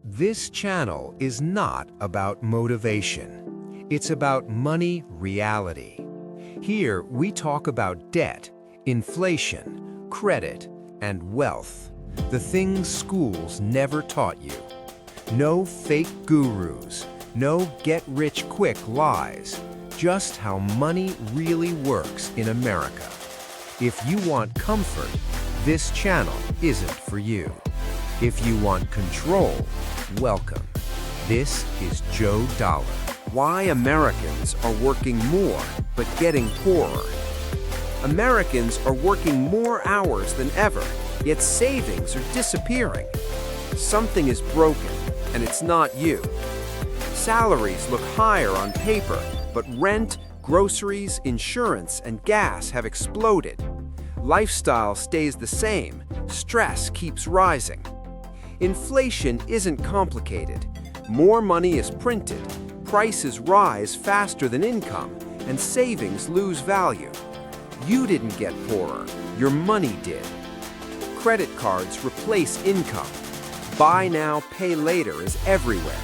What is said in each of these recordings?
This channel is not about motivation. It's about money reality. Here we talk about debt, inflation, credit, and wealth, the things schools never taught you. No fake gurus, no get-rich-quick lies, just how money really works in America. If you want comfort, this channel isn't for you. If you want control, welcome. This is Joe Dollar. Why Americans are working more but getting poorer. Americans are working more hours than ever, yet savings are disappearing. Something is broken, and it's not you. Salaries look higher on paper, but rent, groceries, insurance, and gas have exploded. Lifestyle stays the same, stress keeps rising. Inflation isn't complicated. More money is printed, prices rise faster than income, and savings lose value. You didn't get poorer, your money did. Credit cards replace income. Buy now, pay later is everywhere.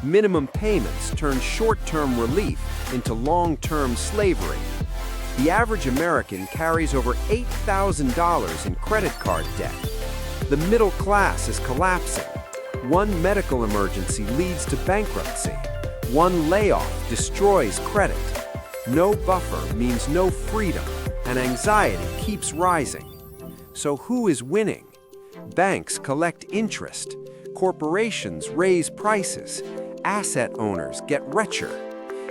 Minimum payments turn short-term relief into long-term slavery. The average American carries over $8,000 in credit card debt. The middle class is collapsing. One medical emergency leads to bankruptcy. One layoff destroys credit. No buffer means no freedom, and anxiety keeps rising. So who is winning? Banks collect interest. Corporations raise prices. Asset owners get richer.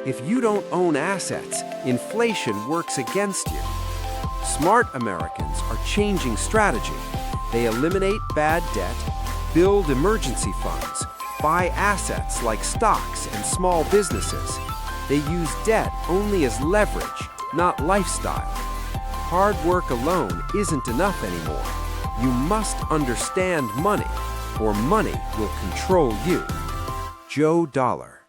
If you don't own assets, inflation works against you. Smart Americans are changing strategy. They eliminate bad debt, build emergency funds, buy assets like stocks and small businesses. They use debt only as leverage, not lifestyle. Hard work alone isn't enough anymore. You must understand money, or money will control you. Joe Dollar.